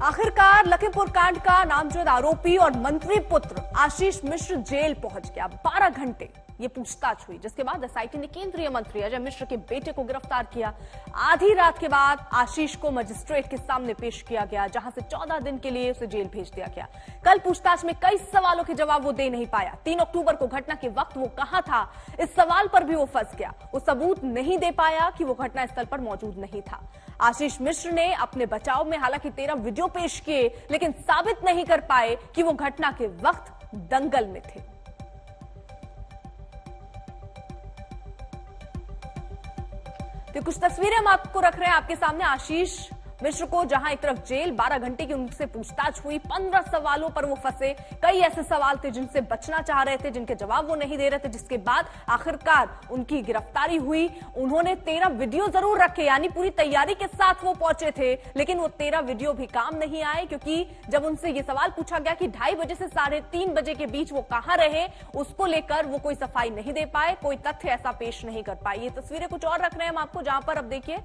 आखिरकार लखीमपुर कांड का नामजद आरोपी और मंत्री पुत्र आशीष मिश्र जेल पहुंच गया। 12 घंटे ये पूछताछ हुई, जिसके बाद एसआईटी ने केंद्रीय मंत्री अजय मिश्र के बेटे को गिरफ्तार किया। आधी रात के बाद आशीष को मजिस्ट्रेट के सामने पेश किया गया, जहां से 14 दिन के लिए उसे जेल भेज दिया गया। कल पूछताछ में कई सवालों के जवाब वो दे नहीं पाया। 3 अक्टूबर को घटना के वक्त वो कहां था, इस सवाल पर भी वो फंस गया। वो सबूत नहीं दे पाया कि वो घटनास्थल पर मौजूद नहीं था। आशीष मिश्र ने अपने बचाव में हालांकि 13 वीडियो पेश किए, लेकिन साबित नहीं कर पाए कि वो घटना के वक्त दंगल में थे। तो कुछ तस्वीरें हम आपको रख रहे हैं आपके सामने। आशीष मिश्र को जहां एक तरफ जेल, 12 घंटे की उनसे पूछताछ हुई, 15 सवालों पर वो फंसे। कई ऐसे सवाल थे जिनसे बचना चाह रहे थे, जिनके जवाब वो नहीं दे रहे थे, जिसके बाद आखिरकार उनकी गिरफ्तारी हुई। उन्होंने 13 वीडियो जरूर रखे, यानी पूरी तैयारी के साथ वो पहुंचे थे, लेकिन वो 13 वीडियो भी काम नहीं आए, क्योंकि जब उनसे ये सवाल पूछा गया कि 2:30 बजे से 3:30 बजे के बीच वो कहां रहे, उसको लेकर वो कोई सफाई नहीं दे पाए, कोई तथ्य ऐसा पेश नहीं कर पाए। ये तस्वीरें कुछ और रख रहे हैं हम आपको, जहां पर अब देखिए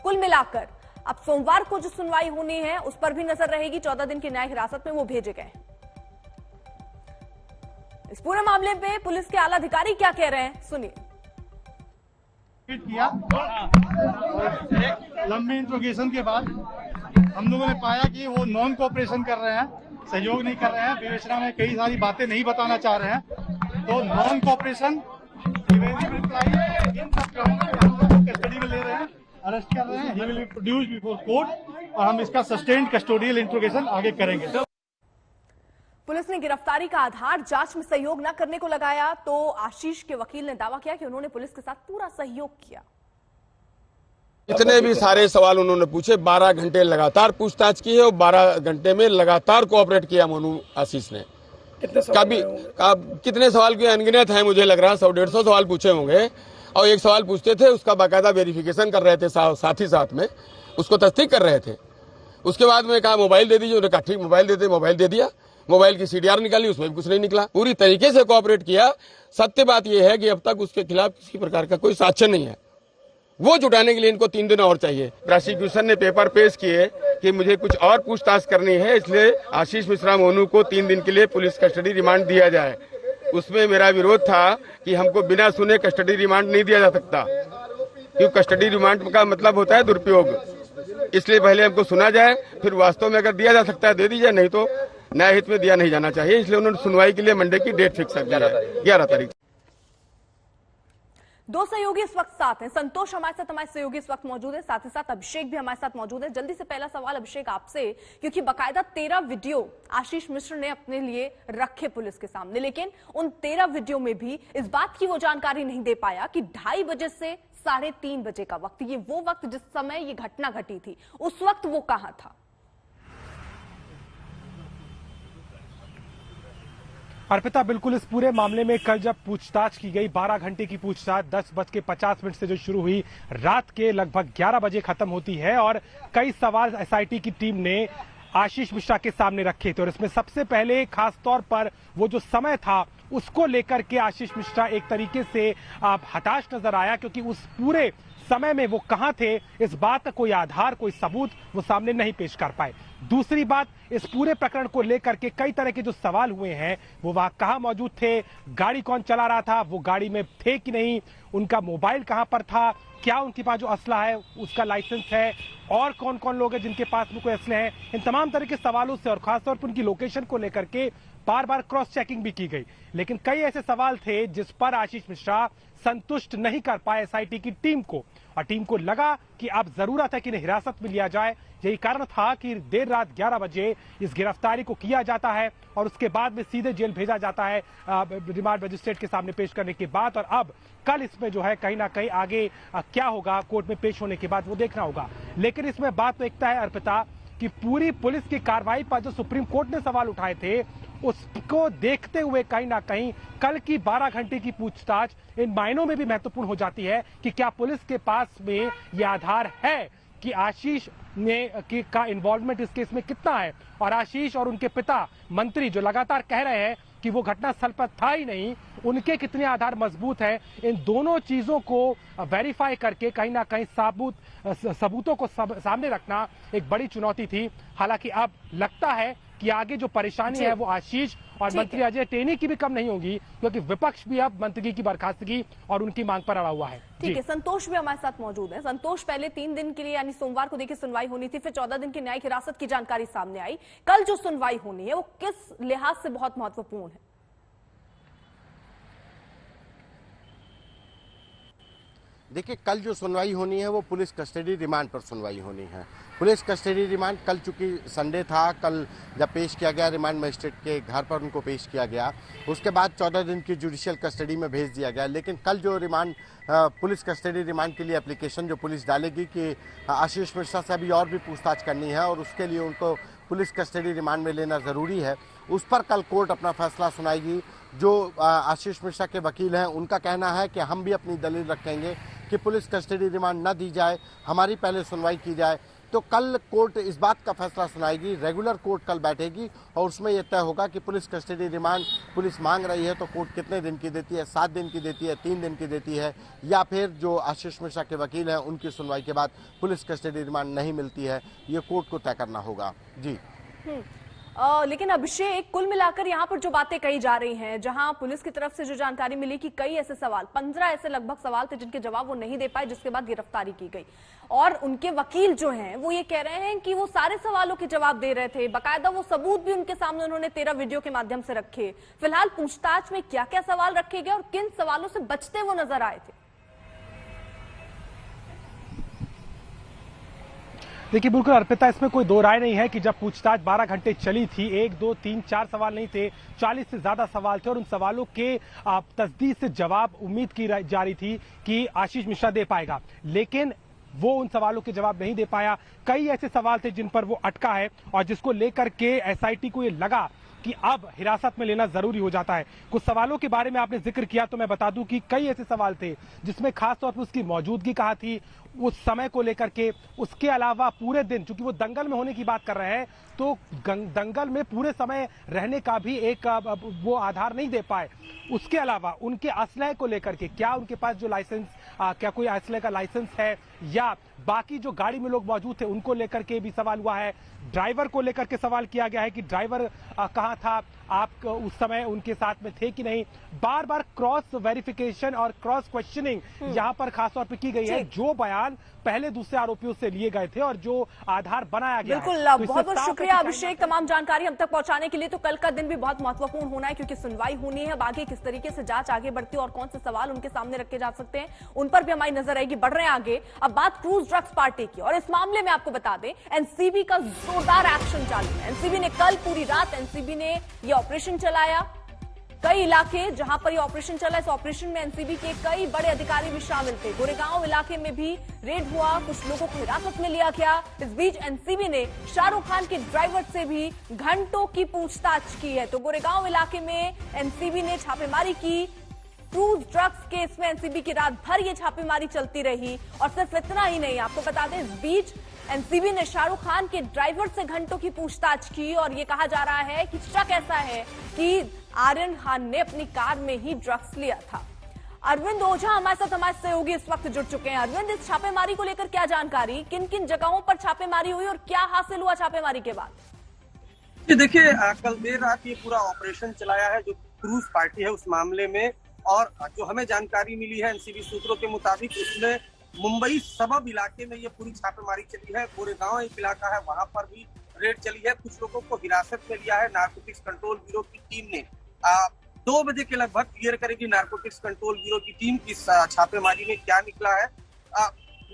कुल मिलाकर अब सोमवार को जो सुनवाई होनी है उस पर भी नजर रहेगी। 14 दिन की न्यायिक हिरासत में वो भेजे गए। इस पूरे मामले पे पुलिस के आला अधिकारी क्या कह रहे हैं, सुनिए। किया एक लंबी इंट्रोगेशन के बाद हम लोगों ने पाया कि वो नॉन कोऑपरेशन कर रहे हैं, सहयोग नहीं कर रहे हैं, विवेचना में कई सारी बातें नहीं बताना चाह रहे हैं। तो नॉन कोऑपरेशन, इन सब कामों में हम लोग कस्टडी में ले रहे हैं, अरेस्ट कर रहे हैं। He will be produced before court और हम इसका सस्टेन्ड कस्टोडियल इंट्रोगेशन आगे करेंगे। पुलिस ने गिरफ्तारी का आधार जांच में सहयोग न करने को लगाया, तो आशीष के वकील ने दावा किया कि उन्होंने पुलिस के साथ पूरा सहयोग किया। इतने भी सारे सवाल उन्होंने पूछे, 12 घंटे लगातार पूछताछ की है और 12 घंटे में लगातार कोऑपरेट किया मोनू आशीष ने। कितने सवाल की अनगिनत है, मुझे लग रहा है 100-150 सवाल पूछे होंगे, और एक सवाल पूछते थे उसका बाकायदा वेरिफिकेशन कर रहे थे, साथ ही साथ में उसको तस्दीक कर रहे थे। उसके बाद में कहा मोबाइल दे दीजिए, उन्होंने कहा ठीक मोबाइल देते, मोबाइल दे दिया। मोबाइल की सीडीआर निकाली, उसमें भी कुछ नहीं निकला। पूरी तरीके से कोऑपरेट किया। सत्य बात यह है कि अब तक उसके खिलाफ किसी प्रकार का कोई साक्ष्य नहीं है। वो जुटाने के लिए इनको 3 दिन और चाहिए। प्रोसिक्यूशन ने पेपर पेश किए कि मुझे कुछ और पूछताछ करनी है, इसलिए आशीष मिश्रा मोनू को 3 दिन के लिए पुलिस कस्टडी रिमांड दिया जाए। उसमें मेरा विरोध था कि हमको बिना सुने कस्टडी रिमांड नहीं दिया जा सकता, क्योंकि कस्टडी रिमांड का मतलब होता है दुरुपयोग। इसलिए पहले हमको सुना जाए, फिर वास्तव में अगर दिया जा सकता है दे दीजिए, नहीं तो न्याय हित में दिया नहीं जाना चाहिए। इसलिए उन्होंने सुनवाई के लिए मंडे की डेट फिक्स कर दी है, 11 तारीख। 2 सहयोगी इस वक्त साथ हैं। संतोष हमारे सहयोगी इस वक्त मौजूद है, साथ ही साथ अभिषेक भी हमारे साथ मौजूद है। जल्दी से पहला सवाल अभिषेक आपसे, क्योंकि बाकायदा 13 वीडियो आशीष मिश्र ने अपने लिए रखे पुलिस के सामने, लेकिन उन 13 वीडियो में भी इस बात की वो जानकारी नहीं दे पाया कि 2:30 बजे से 3:30 बजे का वक्त, ये वो वक्त जिस समय ये घटना घटी थी, उस वक्त वो कहां था। अर्पिता, बिल्कुल इस पूरे मामले में कल जब पूछताछ की गई, 12 घंटे की पूछताछ 10:50 से जो शुरू हुई, रात के लगभग 11 बजे खत्म होती है, और कई सवाल एसआईटी की टीम ने आशीष मिश्रा के सामने रखे थे। और इसमें सबसे पहले खास तौर पर वो जो समय था उसको लेकर के आशीष मिश्रा एक तरीके से हताश नजर आया, क्योंकि उस पूरे समय में वो कहां थे, इस बात का कोई आधार, कोई सबूत वो सामने नहीं पेश कर पाए। दूसरी बात, इस पूरे प्रकरण को लेकर के कई तरह के जो सवाल हुए हैं, वो वहां कहां मौजूद थे, गाड़ी कौन चला रहा था, वो गाड़ी में थे कि नहीं, उनका मोबाइल कहां पर था, क्या उनके पास जो असला है उसका लाइसेंस है, और कौन कौन लोग हैं जिनके पास में कोई असले हैं, इन तमाम तरह के सवालों से और खासतौर पर उनकी लोकेशन को लेकर के बार बार क्रॉस चेकिंग भी की गई। लेकिन कई ऐसे सवाल थे जिस पर आशीष मिश्रा संतुष्ट नहीं कर पाए एसआईटी की टीम को, और टीम को लगा कि अब जरूरत है कि इन्हें हिरासत में लिया जाए। यही कारण था कि देर रात 11 बजे इस गिरफ्तारी को किया जाता है और उसके बाद में सीधे जेल भेजा जाता है रिमांड मजिस्ट्रेट के सामने पेश करने के बाद। और अब कल इसमें जो है कहीं ना कहीं आगे क्या होगा कोर्ट में पेश होने के बाद वो देखना होगा। लेकिन इसमें बात तो एकता है अर्पिता कि पूरी पुलिस की कार्रवाई पर जो सुप्रीम कोर्ट ने सवाल उठाए थे, उसको देखते हुए कहीं ना कहीं कल की 12 घंटे की पूछताछ इन मायनों में भी महत्वपूर्ण हो जाती है कि क्या पुलिस के पास में यह आधार है कि आशीष ने का इन्वॉल्वमेंट इस केस में कितना है। और आशीष और उनके पिता मंत्री जो लगातार कह रहे हैं कि वो घटनास्थल पर था ही नहीं, उनके कितने आधार मजबूत हैं, इन दोनों चीजों को वेरीफाई करके कहीं ना कहीं सबूतों को सामने रखना एक बड़ी चुनौती थी। हालांकि अब लगता है कि आगे जो परेशानी है वो आशीष और मंत्री अजय टेनी की भी कम नहीं होगी, क्योंकि विपक्ष भी अब मंत्री की बर्खास्तगी और उनकी मांग पर अड़ा हुआ है। ठीक है, संतोष भी हमारे साथ मौजूद है। संतोष, पहले 3 दिन के लिए यानी सोमवार को देखिए सुनवाई होनी थी, फिर 14 दिन की न्यायिक हिरासत की जानकारी सामने आई। कल जो सुनवाई होनी है वो किस लिहाज से बहुत महत्वपूर्ण है? देखिए, कल जो सुनवाई होनी है वो पुलिस कस्टडी रिमांड पर सुनवाई होनी है। पुलिस कस्टडी रिमांड कल, चूंकि संडे था, कल जब पेश किया गया रिमांड मजिस्ट्रेट के घर पर उनको पेश किया गया, उसके बाद 14 दिन की जुडिशियल कस्टडी में भेज दिया गया। लेकिन कल जो रिमांड पुलिस कस्टडी रिमांड के लिए एप्लीकेशन जो पुलिस डालेगी कि आशीष मिश्रा से अभी और भी पूछताछ करनी है और उसके लिए उनको पुलिस कस्टडी रिमांड में लेना ज़रूरी है, उस पर कल कोर्ट अपना फैसला सुनाएगी। जो आशीष मिश्रा के वकील हैं उनका कहना है कि हम भी अपनी दलील रखेंगे कि पुलिस कस्टडी रिमांड न दी जाए, हमारी पहले सुनवाई की जाए। तो कल कोर्ट इस बात का फैसला सुनाएगी। रेगुलर कोर्ट कल बैठेगी और उसमें यह तय होगा कि पुलिस कस्टडी रिमांड पुलिस मांग रही है तो कोर्ट कितने दिन की देती है, 7 दिन की देती है, 3 दिन की देती है, या फिर जो आशीष मिश्रा के वकील हैं उनकी सुनवाई के बाद पुलिस कस्टडी रिमांड नहीं मिलती है, ये कोर्ट को तय करना होगा। जी लेकिन अभिषेक, कुल मिलाकर यहाँ पर जो बातें कही जा रही हैं, जहां पुलिस की तरफ से जो जानकारी मिली कि कई ऐसे सवाल, 15 ऐसे लगभग सवाल थे जिनके जवाब वो नहीं दे पाए, जिसके बाद गिरफ्तारी की गई। और उनके वकील जो हैं वो ये कह रहे हैं कि वो सारे सवालों के जवाब दे रहे थे, बकायदा वो सबूत भी उनके सामने उन्होंने 13 वीडियो के माध्यम से रखे। फिलहाल पूछताछ में क्या क्या सवाल रखे गए और किन सवालों से बचते वो नजर आए थे? देखिए बिल्कुल अर्पिता, इसमें कोई दो राय नहीं है कि जब पूछताछ 12 घंटे चली थी, 1, 2, 3, 4 सवाल नहीं थे, 40 से ज्यादा सवाल थे और उन सवालों के तस्दीक से जवाब उम्मीद की जा रही थी कि आशीष मिश्रा दे पाएगा, लेकिन वो उन सवालों के जवाब नहीं दे पाया। कई ऐसे सवाल थे जिन पर वो अटका है और जिसको लेकर के एसआईटी को ये लगा कि अब हिरासत में लेना जरूरी हो जाता है। कुछ सवालों के बारे में आपने जिक्र किया तो मैं बता दूं कि कई ऐसे सवाल थे जिसमें खासतौर पर उसकी मौजूदगी कहाँ थी, उस समय को लेकर के, उसके अलावा पूरे दिन, चूंकि वो दंगल में होने की बात कर रहे हैं तो दंगल में पूरे समय रहने का भी एक वो आधार नहीं दे पाए। उसके अलावा उनके असलहे को लेकर के, क्या उनके पास जो लाइसेंस, क्या कोई असलहे का लाइसेंस है, या बाकी जो गाड़ी में लोग मौजूद थे उनको लेकर के भी सवाल हुआ है। ड्राइवर को लेकर के सवाल किया गया है कि ड्राइवर कहां था, आप उस समय उनके साथ में थे कि नहीं। बार बार क्रॉस वेरिफिकेशन और क्रॉस क्वेश्चनिंग यहां पर खासतौर पर की गई है। जो बयान पहले दूसरे आरोपियों से लिए गए थे और जो आधार बनाया गया बिल्कुल है। बहुत बहुत शुक्रिया अभिषेक, तमाम जानकारी हम तक पहुंचाने के लिए। तो कल का दिन भी बहुत महत्वपूर्ण होना है क्योंकि सुनवाई होनी है। अब आगे किस तरीके से जांच आगे बढ़ती है और कौन से सवाल उनके सामने रखे जा सकते हैं, उन पर भी हमारी नजर रहेगी। बढ़ रहे हैं आगे, अब बात क्रूज ड्रग्स पार्टी की, और इस मामले में आपको बता दें एनसीबी का जोरदार एक्शन चालू है। एनसीबी ने कल पूरी रात एनसीबी ने यह ऑपरेशन चलाया। कई इलाके जहां पर ये ऑपरेशन चला, इस ऑपरेशन में एनसीबी के कई बड़े अधिकारी भी शामिल थे। गोरेगांव इलाके में भी रेड हुआ, कुछ लोगों को हिरासत में लिया गया। इस बीच एनसीबी ने शाहरुख खान के ड्राइवर से भी घंटों की पूछताछ की है। तो गोरेगांव इलाके में एनसीबी ने छापेमारी की। क्रूज ड्रग्स केस में एनसीबी की रात भर ये छापेमारी चलती रही। और सिर्फ इतना ही नहीं, आपको बता दें, इस बीच एनसीबी ने शाहरुख खान के ड्राइवर से घंटों की पूछताछ की और ये कहा जा रहा है कि शक ऐसा है कि आर्यन खान ने अपनी कार में ही ड्रग्स लिया था। अरविंद ओझा हमारे साथ हमारे सहयोगी इस वक्त जुड़ चुके हैं। अरविंद, इस छापेमारी को लेकर क्या जानकारी, किन किन जगहों पर छापेमारी हुई और क्या हासिल हुआ छापेमारी के बाद? देखिए, कल देर रात ये पूरा ऑपरेशन चलाया है जो क्रूज पार्टी है उस मामले में, और जो हमें जानकारी मिली है एनसीबी सूत्रों के मुताबिक, उसमें मुंबई सबब इलाके में ये पूरी छापेमारी चली है। गोरेगांव एक इलाका है, वहां पर भी रेड चली है। कुछ लोगों को हिरासत में लिया है। नारकोटिक्स कंट्रोल ब्यूरो की टीम ने 2 बजे के लगभग क्लियर करेगी नारकोटिक्स कंट्रोल ब्यूरो की टीम की छापेमारी में क्या निकला है।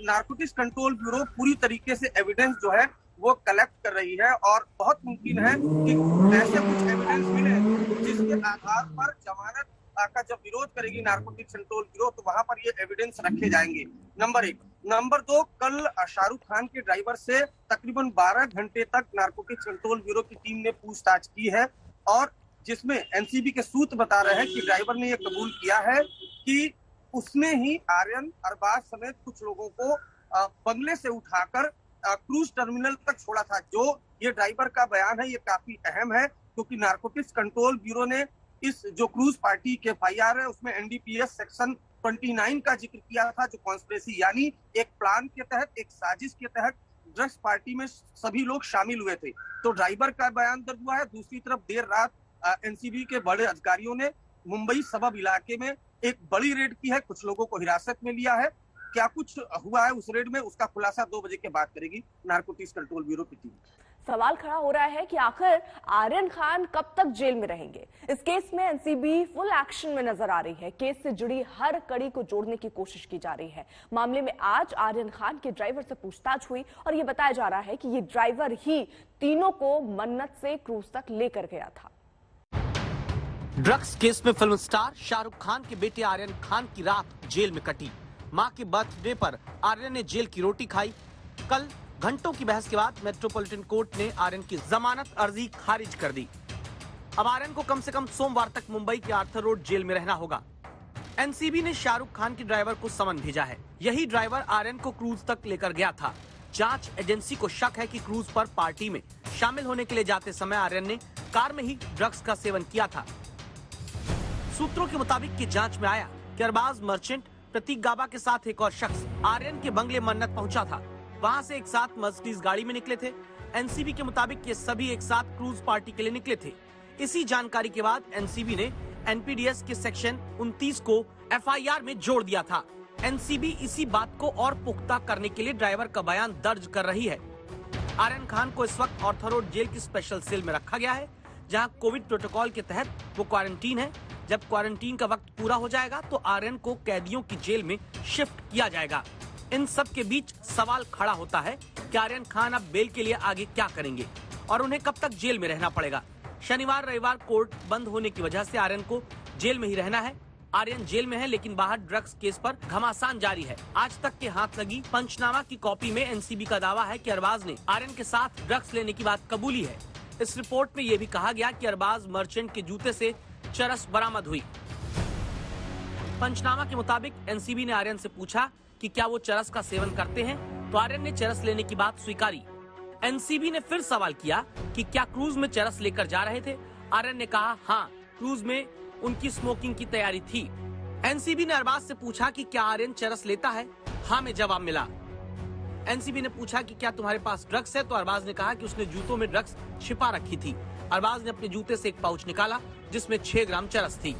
नारकोटिक्स कंट्रोल ब्यूरो पूरी तरीके से एविडेंस जो है वो कलेक्ट कर रही है और बहुत मुमकिन है कि ऐसे कुछ एविडेंस मिले जिसके आधार पर जमानत का जब विरोध करेगी नारकोटिक्स कंट्रोल ब्यूरो तो वहां पर ये एविडेंस रखे जाएंगे। नंबर 1। नंबर 2, कल शाहरुख खान के ड्राइवर से तकरीबन 12 घंटे तक नारकोटिक्स कंट्रोल ब्यूरो की टीम ने पूछताछ की है और जिसमें एनसीबी के सूत्र बता रहे हैं कि ड्राइवर ने यह कबूल किया है कि उसने ही आर्यन, अरबाज समेत कुछ लोगों को बंगले से उठाकर क्रूज टर्मिनल तक छोड़ा था। जो ये ड्राइवर का बयान है ये काफी अहम है क्योंकि नारकोटिक्स कंट्रोल ब्यूरो ने इस जो क्रूज पार्टी के FIR है उसमें NDPS सेक्शन 29 का जिक्र किया था, जो कॉन्स्पिरेसी यानी एक प्लान के तहत, एक साजिश के तहत ड्रग्स पार्टी में सभी लोग शामिल हुए थे। तो ड्राइवर का बयान दर्ज हुआ है। दूसरी तरफ देर रात NCB के बड़े अधिकारियों ने मुंबई सबब इलाके में एक बड़ी रेड की है, कुछ लोगों को हिरासत में लिया है। क्या कुछ हुआ है उस रेड में, उसका खुलासा 2 बजे के बाद करेगी नारकोटिक्स कंट्रोल ब्यूरो की टीम। सवाल खड़ा हो रहा है कि आखिर आर्यन खान कब तक जेल में रहेंगे। इस केस में NCB फुल एक्शन में नजर आ रही है। केस से जुड़ी हर कड़ी को जोड़ने की कोशिश की जा रही है। मामले में आज आर्यन खान के ड्राइवर से पूछताछ हुई और यह बताया जा रहा है कि ये ड्राइवर ही तीनों को मन्नत से क्रूज तक लेकर गया था। ड्रग्स केस में फिल्म स्टार शाहरुख खान के बेटे आर्यन खान की रात जेल में कटी। मां के बर्थडे पर आर्यन ने जेल की रोटी खाई। कल घंटों की बहस के बाद मेट्रोपॉलिटन कोर्ट ने आर्यन की जमानत अर्जी खारिज कर दी। अब आर्यन को कम से कम सोमवार तक मुंबई के आर्थर रोड जेल में रहना होगा। NCB ने शाहरुख खान के ड्राइवर को समन भेजा है। यही ड्राइवर आर्यन को क्रूज तक लेकर गया था। जांच एजेंसी को शक है कि क्रूज पर पार्टी में शामिल होने के लिए जाते समय आर्यन ने कार में ही ड्रग्स का सेवन किया था। सूत्रों के मुताबिक की जांच में आया कि अरबाज मर्चेंट प्रतीक गाबा के साथ एक और शख्स आर्यन के बंगले मन्नत पहुंचा था। वहां से एक साथ मर्सिडीज गाड़ी में निकले थे। NCB के मुताबिक ये सभी एक साथ क्रूज पार्टी के लिए निकले थे। इसी जानकारी के बाद NCB ने NPDS के सेक्शन 29 को FIR में जोड़ दिया था। NCB इसी बात को और पुख्ता करने के लिए ड्राइवर का बयान दर्ज कर रही है। आर्यन खान को इस वक्त आर्थर रोड जेल की स्पेशल सेल में रखा गया है, जहां कोविड प्रोटोकॉल के तहत वो क्वारंटीन है। जब क्वारंटीन का वक्त पूरा हो जाएगा तो आर्यन को कैदियों की जेल में शिफ्ट किया जाएगा। इन सब के बीच सवाल खड़ा होता है कि आर्यन खान अब बेल के लिए आगे क्या करेंगे और उन्हें कब तक जेल में रहना पड़ेगा। शनिवार रविवार कोर्ट बंद होने की वजह से आर्यन को जेल में ही रहना है। आर्यन जेल में है, लेकिन बाहर ड्रग्स केस पर घमासान जारी है। आज तक के हाथ लगी पंचनामा की कॉपी में NCB का दावा है कि अरबाज ने आर्यन के साथ ड्रग्स लेने की बात कबूली है। इस रिपोर्ट में यह भी कहा गया कि अरबाज मर्चेंट के जूते से चरस बरामद हुई। पंचनामा के मुताबिक NCB ने आर्यन से पूछा कि क्या वो चरस का सेवन करते हैं, तो आर्यन ने चरस लेने की बात स्वीकारी। NCB ने फिर सवाल किया कि क्या क्रूज में चरस लेकर जा रहे थे। आर्यन ने कहा हाँ, क्रूज में उनकी स्मोकिंग की तैयारी थी। NCB ने अरबाज से पूछा कि क्या आर्यन चरस लेता है। हाँ में जवाब मिला। NCB ने पूछा कि क्या तुम्हारे पास ड्रग्स है, तो अरबाज ने कहा कि उसने जूतों में ड्रग्स छिपा रखी थी। अरबाज ने अपने जूते से एक पाउच निकाला जिसमें 6 ग्राम चरस थी।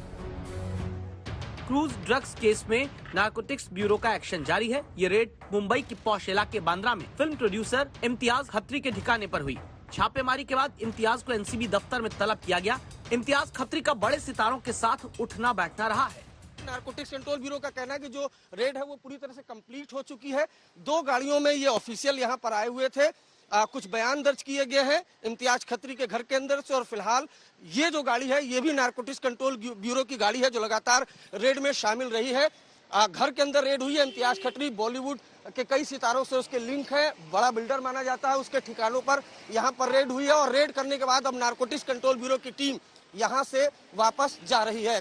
क्रूज ड्रग्स केस में नारकोटिक्स ब्यूरो का एक्शन जारी है। ये रेड मुंबई की पॉश इलाके बांद्रा में फिल्म प्रोड्यूसर इम्तियाज खत्री के ठिकाने पर हुई। छापेमारी के बाद इम्तियाज को NCB दफ्तर में तलब किया गया। इम्तियाज खत्री का बड़े सितारों के साथ उठना बैठना रहा है। नारकोटिक्स कंट्रोल ब्यूरो का कहना है कि जो रेड है वो पूरी तरह से कंप्लीट हो चुकी है। 2 गाड़ियों में ये ऑफिशियल यहाँ पर आए हुए थे। कुछ बयान दर्ज किए गए हैं इम्तियाज खत्री के घर के अंदर से, और फिलहाल ये जो गाड़ी है ये भी नारकोटिक्स कंट्रोल ब्यूरो की गाड़ी है जो लगातार रेड में शामिल रही है। घर के अंदर रेड हुई है। इम्तियाज खत्री बॉलीवुड के कई सितारों से उसके लिंक है, बड़ा बिल्डर माना जाता है। उसके ठिकानों पर यहाँ पर रेड हुई है और रेड करने के बाद अब नारकोटिक्स कंट्रोल ब्यूरो की टीम यहाँ से वापस जा रही है।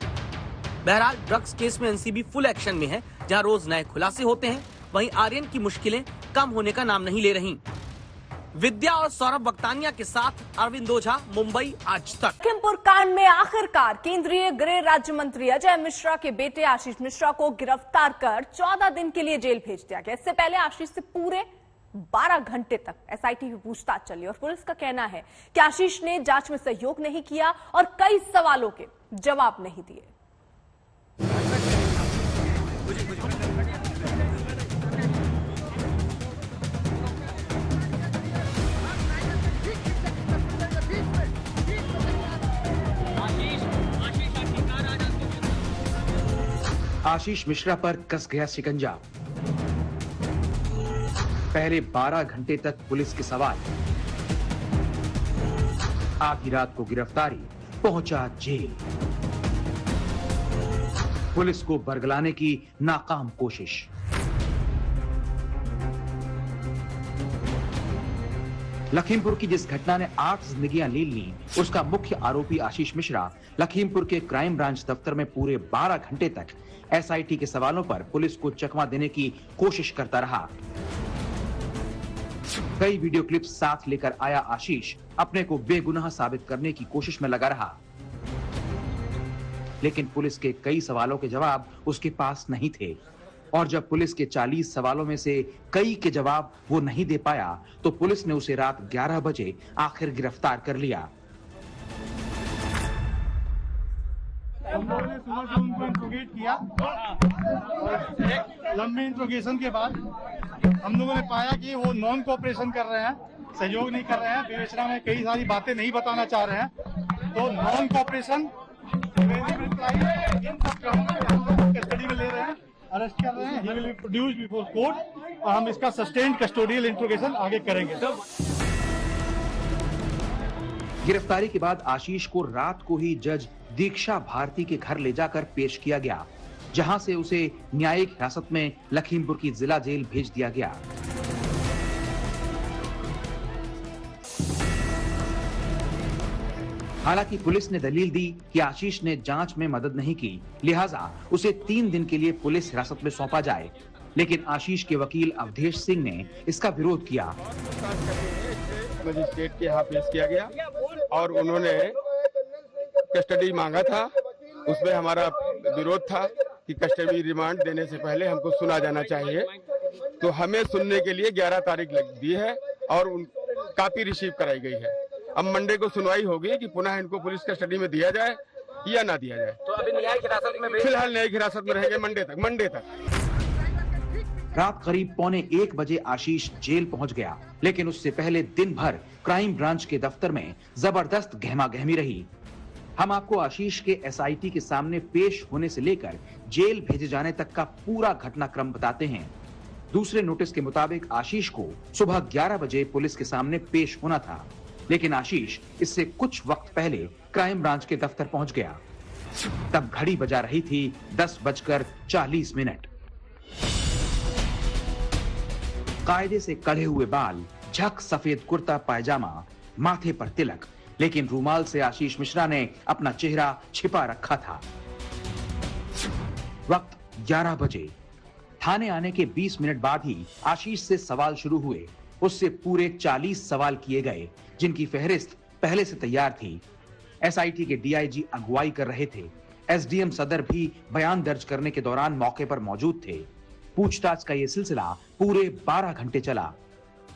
बहरहाल ड्रग्स केस में NCB फुल एक्शन में है। जहाँ रोज नए खुलासे होते हैं, वहीं आर्यन की मुश्किलें कम होने का नाम नहीं ले रही। विद्या और सौरभ बक्तानिया के साथ अरविंद ओझा, मुंबई आज तक। लखीमपुर कांड में आखिरकार केंद्रीय गृह राज्य मंत्री अजय मिश्रा के बेटे आशीष मिश्रा को गिरफ्तार कर 14 दिन के लिए जेल भेज दिया गया। इससे पहले आशीष से पूरे 12 घंटे तक SIT की पूछताछ चली और पुलिस का कहना है कि आशीष ने जांच में सहयोग नहीं किया और कई सवालों के जवाब नहीं दिए। आशीष मिश्रा पर कस गया शिकंजा। पहले 12 घंटे तक पुलिस के सवाल, आधी रात को गिरफ्तारी, पहुंचा जेल। पुलिस को बरगलाने की नाकाम कोशिश। लखीमपुर की जिस घटना ने 8 जिंदगियां ले ली, उसका मुख्य आरोपी आशीष मिश्रा लखीमपुर के क्राइम ब्रांच दफ्तर में पूरे 12 घंटे तक SIT के सवालों पर पुलिस को चकमा देने की कोशिश करता रहा। कई वीडियो क्लिप्स साथ लेकर आया आशीष अपने को बेगुनाह साबित करने की कोशिश में लगा रहा। लेकिन पुलिस के कई सवालों के जवाब उसके पास नहीं थे। और जब पुलिस के 40 सवालों में से कई के जवाब वो नहीं दे पाया तो पुलिस ने उसे रात 11 बजे आखिर गिरफ्तार कर लिया। हम लोगों ने सुबह से उनको इंट्रोगेट किया और लंबे इंट्रोगेशन के बाद हम लोगों ने पाया कि वो नॉन कोऑपरेशन कर रहे हैं, सहयोग नहीं कर रहे हैं, विवेचना में कई सारी बातें नहीं बताना चाह रहे हैं। तो नॉन कोऑपरेशन इन सब कस्टडी में ले रहे हैं, अरेस्ट कर रहे हैं। He will be produced before court और हम इसका सस्टेन्ड कस्टोडियल इंट्रोगेशन आगे करेंगे। गिरफ्तारी के बाद आशीष को रात को ही जज दीक्षा भारती के घर ले जाकर पेश किया गया, जहां से उसे न्यायिक हिरासत में लखीमपुर की जिला जेल भेज दिया गया। हालांकि पुलिस ने दलील दी कि आशीष ने जांच में मदद नहीं की, लिहाजा उसे 3 दिन के लिए पुलिस हिरासत में सौंपा जाए, लेकिन आशीष के वकील अवधेश सिंह ने इसका विरोध किया। मजिस्ट्रेट के यहाँ पेश किया गया और उन्होंने कस्टडी मांगा था। उसमें हमारा विरोध था कि कस्टडी रिमांड देने से पहले हमको सुना जाना चाहिए। तो हमें सुनने के लिए 11 तारीख लग दी है और कॉपी रिसीव कराई गई है। अब मंडे को सुनवाई होगी कि पुनः इनको पुलिस कस्टडी में दिया जाए या ना दिया जाए। तो अभी न्यायिक हिरासत में फिलहाल न्यायिक हिरासत में रहेंगे मंडे तक। रात करीब 1:45 बजे आशीष जेल पहुंच गया, लेकिन उससे पहले दिन भर क्राइम ब्रांच के दफ्तर में जबरदस्त गहमागहमी रही। हम आपको आशीष के एसआईटी के सामने पेश होने से लेकर जेल भेजे जाने तक का पूरा घटनाक्रम बताते हैं। दूसरे नोटिस के मुताबिक आशीष को सुबह 11 बजे पुलिस के सामने पेश होना था, लेकिन आशीष इससे कुछ वक्त पहले क्राइम ब्रांच के दफ्तर पहुंच गया। तब घड़ी बजा रही थी 10:40। कायदे से कढ़े हुए बाल, झक सफेद कुर्ता पायजामा, माथे पर तिलक, लेकिन रूमाल से आशीष मिश्रा ने अपना चेहरा छिपा रखा था। वक्त 11 बजे। थाने आने के 20 मिनट बाद ही आशीष से सवाल शुरू हुए। उससे पूरे 40 सवाल किए गए, जिनकी फहरिस्त पहले से तैयार थी। एसआईटी के डीआईजी अगुवाई कर रहे थे। एसडीएम सदर भी बयान दर्ज करने के दौरान मौके पर मौजूद थे। पूछताछ का यह सिलसिला पूरे 12 घंटे चला।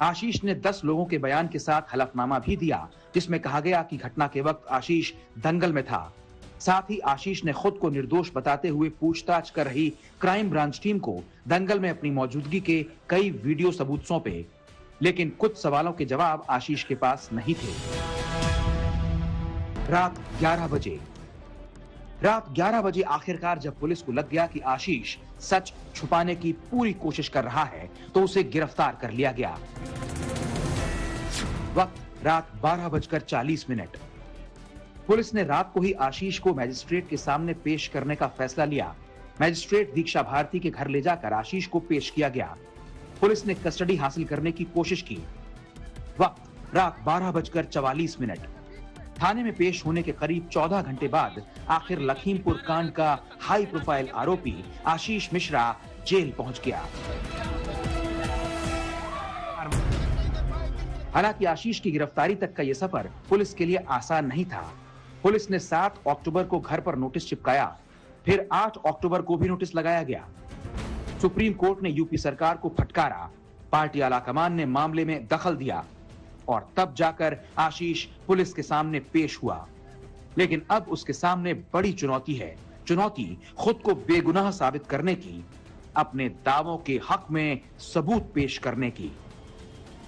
आशीष ने 10 लोगों के बयान के साथ हलफनामा भी दिया, जिसमें कहा गया कि घटना के वक्त आशीष दंगल में था। साथ ही आशीष ने खुद को निर्दोष बताते हुए पूछताछ कर रही क्राइम ब्रांच टीम को दंगल में अपनी मौजूदगी के कई वीडियो सबूत सौंपे, लेकिन कुछ सवालों के जवाब आशीष के पास नहीं थे। रात 11 बजे आखिरकार जब पुलिस को लग गया कि आशीष सच छुपाने की पूरी कोशिश कर रहा है, तो उसे गिरफ्तार कर लिया गया। वक्त रात 12:40। पुलिस ने रात को ही आशीष को मजिस्ट्रेट के सामने पेश करने का फैसला लिया। मजिस्ट्रेट दीक्षा भारती के घर ले जाकर आशीष को पेश किया गया। पुलिस ने कस्टडी हासिल करने की कोशिश की। वक्त रात 12:44। थाने में पेश होने के करीब 14 घंटे बाद आखिर लखीमपुर कांड का हाई प्रोफाइल आरोपी आशीष मिश्रा जेल पहुंच गया। हालांकि आशीष की गिरफ्तारी तक का यह सफर पुलिस के लिए आसान नहीं था। पुलिस ने 7 अक्टूबर को घर पर नोटिस चिपकाया, फिर 8 अक्टूबर को भी नोटिस लगाया गया। सुप्रीम कोर्ट ने यूपी सरकार को फटकारा, पार्टी आलाकमान ने मामले में दखल दिया और तब जाकर आशीष पुलिस के सामने पेश हुआ। लेकिन अब उसके सामने बड़ी चुनौती है, चुनौती खुद को बेगुनाह साबित करने की, अपने दावों के हक में सबूत पेश करने की।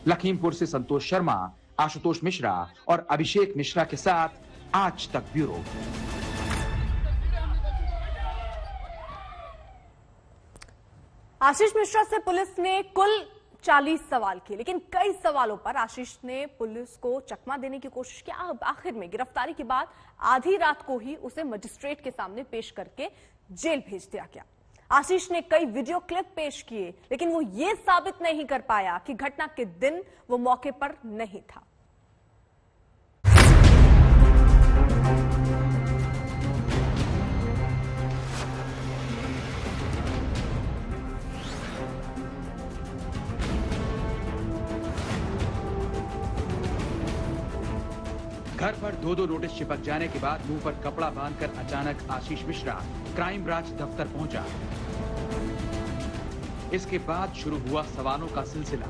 लखीमपुर से संतोष शर्मा, आशुतोष मिश्रा और अभिषेक मिश्रा के साथ आज तक ब्यूरो। आशीष मिश्रा से पुलिस ने कुल 40 सवाल किए, लेकिन कई सवालों पर आशीष ने पुलिस को चकमा देने की कोशिश की। अब आखिर में गिरफ्तारी के बाद आधी रात को ही उसे मजिस्ट्रेट के सामने पेश करके जेल भेज दिया गया। आशीष ने कई वीडियो क्लिप पेश किए, लेकिन वो ये साबित नहीं कर पाया कि घटना के दिन वो मौके पर नहीं था। घर पर 2-2 नोटिस चिपक जाने के बाद मुंह पर कपड़ा बांधकर अचानक आशीष मिश्रा क्राइम ब्रांच दफ्तर पहुंचा। इसके बाद शुरू हुआ सवालों का सिलसिला।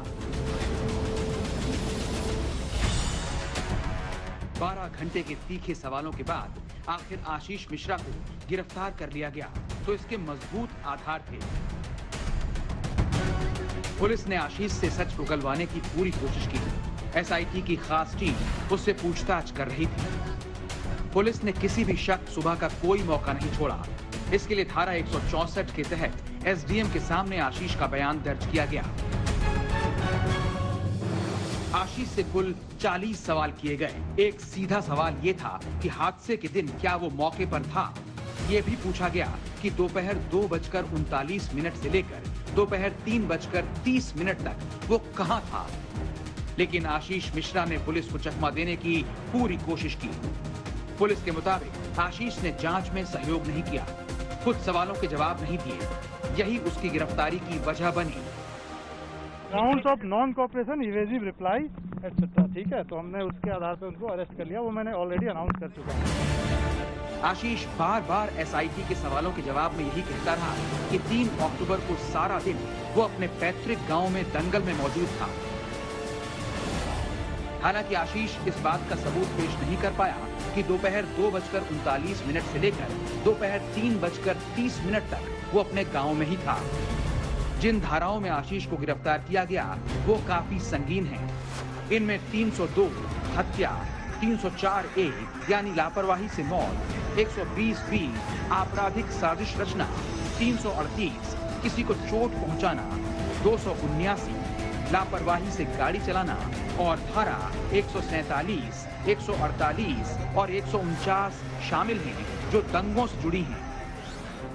12 घंटे के तीखे सवालों के बाद आखिर आशीष मिश्रा को गिरफ्तार कर लिया गया, तो इसके मजबूत आधार थे। पुलिस ने आशीष से सच उगलवाने की पूरी कोशिश की। एसआईटी की खास टीम उससे पूछताछ कर रही थी। पुलिस ने किसी भी शख्स सुबह का कोई मौका नहीं छोड़ा। इसके लिए धारा 164 के तहत एसडीएम के सामने आशीष का बयान दर्ज किया गया। आशीष से कुल 40 सवाल किए गए। एक सीधा सवाल ये था कि हादसे के दिन क्या वो मौके पर था। ये भी पूछा गया कि दोपहर 2:39 से लेकर दोपहर 3:30 तक वो कहां था। लेकिन आशीष मिश्रा ने पुलिस को चकमा देने की पूरी कोशिश की। पुलिस के मुताबिक आशीष ने जांच में सहयोग नहीं किया, कुछ सवालों के जवाब नहीं दिए। यही उसकी गिरफ्तारी की वजह बनी। Grounds of non cooperation, evasive reply etcetera, ठीक है, तो हमने उसके आधार पर उनको अरेस्ट कर लिया। वो मैंने ऑलरेडी अनाउंस कर चुका हूँ। आशीष बार बार एसआईटी के सवालों के जवाब में यही कहता रहा कि 3 अक्टूबर को सारा दिन वो अपने पैतृक गांव में दंगल में मौजूद था। हालांकि आशीष इस बात का सबूत पेश नहीं कर पाया कि दोपहर 2:39 से लेकर दोपहर 3:30 तक वो अपने गांव में ही था। जिन धाराओं में आशीष को गिरफ्तार किया गया वो काफी संगीन हैं। इनमें 302 हत्या, 304A यानी लापरवाही से मौत, 120B आपराधिक साजिश रचना, 338 किसी को चोट पहुंचाना, 279 लापरवाही से गाड़ी चलाना और धारा 147, 148 और 149 शामिल हैं जो दंगों से जुड़ी हैं।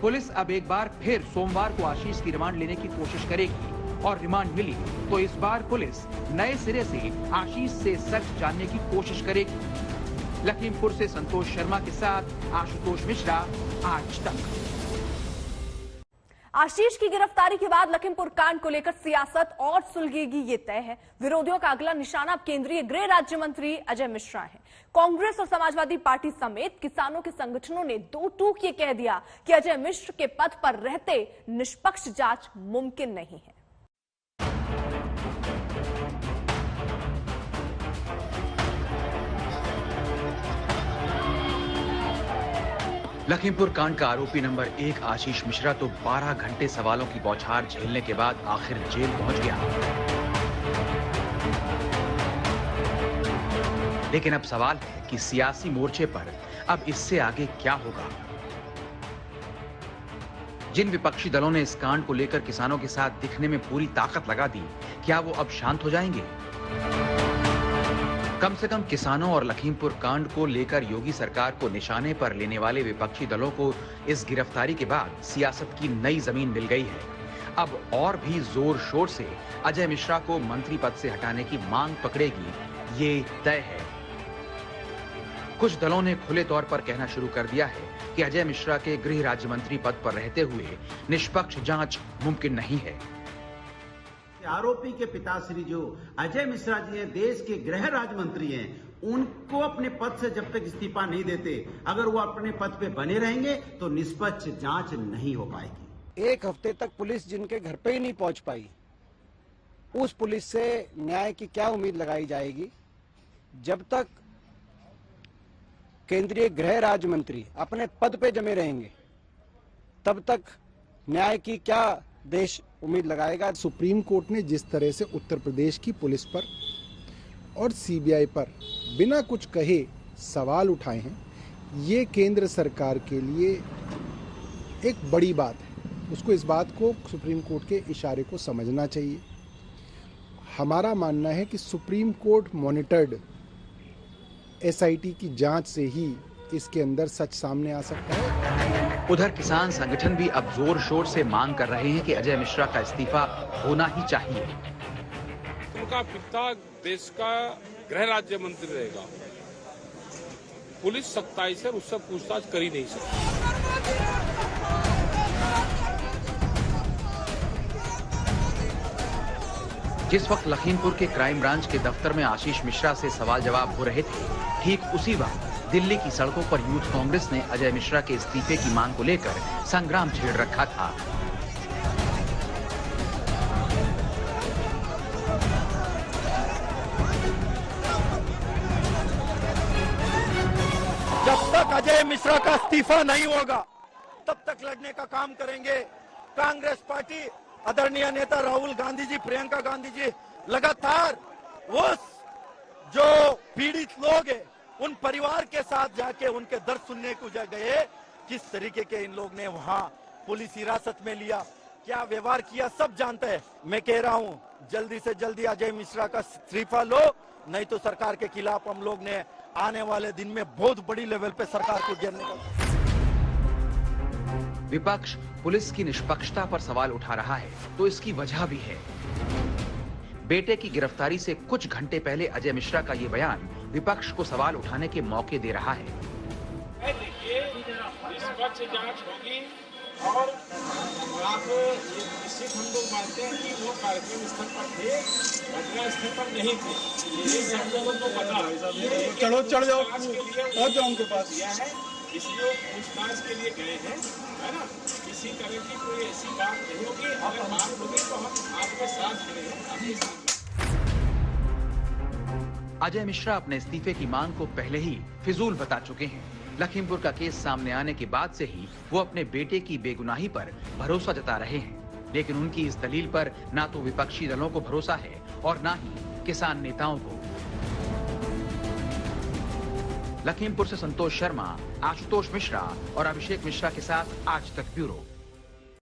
पुलिस अब एक बार फिर सोमवार को आशीष की रिमांड लेने की कोशिश करेगी और रिमांड मिली तो इस बार पुलिस नए सिरे से आशीष से सच जानने की कोशिश करेगी। लखीमपुर से संतोष शर्मा के साथ आशुतोष मिश्रा, आज तक। आशीष की गिरफ्तारी के बाद लखीमपुर कांड को लेकर सियासत और सुलगेगी ये तय है। विरोधियों का अगला निशाना केंद्रीय गृह राज्य मंत्री अजय मिश्रा है। कांग्रेस और समाजवादी पार्टी समेत किसानों के संगठनों ने 2 टूक ये कह दिया कि अजय मिश्र के पद पर रहते निष्पक्ष जांच मुमकिन नहीं है। लखीमपुर कांड का आरोपी नंबर 1 आशीष मिश्रा तो 12 घंटे सवालों की बौछार झेलने के बाद आखिर जेल पहुंच गया। लेकिन अब सवाल है कि सियासी मोर्चे पर अब इससे आगे क्या होगा। जिन विपक्षी दलों ने इस कांड को लेकर किसानों के साथ दिखने में पूरी ताकत लगा दी, क्या वो अब शांत हो जाएंगे? कम से कम किसानों और लखीमपुर कांड को लेकर योगी सरकार को निशाने पर लेने वाले विपक्षी दलों को इस गिरफ्तारी के बाद सियासत की नई जमीन मिल गई है। अब और भी जोर शोर से अजय मिश्रा को मंत्री पद से हटाने की मांग पकड़ेगी, ये तय है। कुछ दलों ने खुले तौर पर कहना शुरू कर दिया है कि अजय मिश्रा के गृह राज्य मंत्री पद पर रहते हुए निष्पक्ष जांच मुमकिन नहीं है। आरोपी के पिताश्री जो अजय मिश्रा जी हैं, देश के गृह राज्य मंत्री हैं, उनको अपने पद से जब तक इस्तीफा नहीं देते, अगर वो अपने पद पे बने रहेंगे तो निष्पक्ष जांच नहीं हो पाएगी। 1 हफ्ते तक पुलिस जिनके घर पे ही नहीं पहुंच पाई, उस पुलिस से न्याय की क्या उम्मीद लगाई जाएगी? जब तक केंद्रीय गृह राज्य मंत्री अपने पद पे जमे रहेंगे, तब तक न्याय की क्या देश उम्मीद लगाएगा? सुप्रीम कोर्ट ने जिस तरह से उत्तर प्रदेश की पुलिस पर और सीबीआई पर बिना कुछ कहे सवाल उठाए हैं, ये केंद्र सरकार के लिए एक बड़ी बात है। उसको इस बात को सुप्रीम कोर्ट के इशारे को समझना चाहिए। हमारा मानना है कि सुप्रीम कोर्ट मॉनिटर्ड एसआईटी की जांच से ही इसके अंदर सच सामने आ सकता है। उधर किसान संगठन भी अब जोर शोर से मांग कर रहे हैं कि अजय मिश्रा का इस्तीफा होना ही चाहिए। उनका पिता देश का गृह राज्य मंत्री रहेगा, पुलिस सख्ताई से उससे पूछताछ कर ही नहीं सकती। जिस वक्त लखीमपुर के क्राइम ब्रांच के दफ्तर में आशीष मिश्रा से सवाल जवाब हो रहे थे, ठीक उसी वक्त दिल्ली की सड़कों पर यूथ कांग्रेस ने अजय मिश्रा के इस्तीफे की मांग को लेकर संग्राम छेड़ रखा था। जब तक अजय मिश्रा का इस्तीफा नहीं होगा तब तक लड़ने का काम करेंगे। कांग्रेस पार्टी, आदरणीय नेता राहुल गांधी जी, प्रियंका गांधी जी लगातार उस जो पीड़ित लोग हैं उन परिवार के साथ जाके उनके दर्द सुनने को गए। किस तरीके के इन लोग ने वहां पुलिस हिरासत में लिया, क्या व्यवहार किया, सब जानते हैं। मैं कह रहा हूं जल्दी से जल्दी अजय मिश्रा का इस्तीफा लो, नहीं तो सरकार के खिलाफ हम लोग ने आने वाले दिन में बहुत बड़ी लेवल पे सरकार को घेरने का। विपक्ष पुलिस की निष्पक्षता पर सवाल उठा रहा है तो इसकी वजह भी है। बेटे की गिरफ्तारी से कुछ घंटे पहले अजय मिश्रा का ये बयान विपक्ष को सवाल उठाने के मौके दे रहा है। देखिए, निष्पक्ष जांच होगी और आप निश्चित हम लोग मानते हैं कि वो कार्यक्रम स्थल पर थे, घटना स्थल पर नहीं थे। ये सब लोगों को पता। चलो चढ़ जाओ, पहुंच जाओ उनके पास। है इसलिए पूछताछ के लिए गए हैं, है ना। किसी तरह की कोई ऐसी बात नहीं होगी। अगर बात होगी तो हम आपके साथ खड़े हैं, आपके साथ। अजय मिश्रा अपने इस्तीफे की मांग को पहले ही फिजूल बता चुके हैं। लखीमपुर का केस सामने आने के बाद से ही वो अपने बेटे की बेगुनाही पर भरोसा जता रहे हैं, लेकिन उनकी इस दलील पर ना तो विपक्षी दलों को भरोसा है और ना ही किसान नेताओं को। लखीमपुर से संतोष शर्मा, आशुतोष मिश्रा और अभिषेक मिश्रा के साथ आज तक ब्यूरो।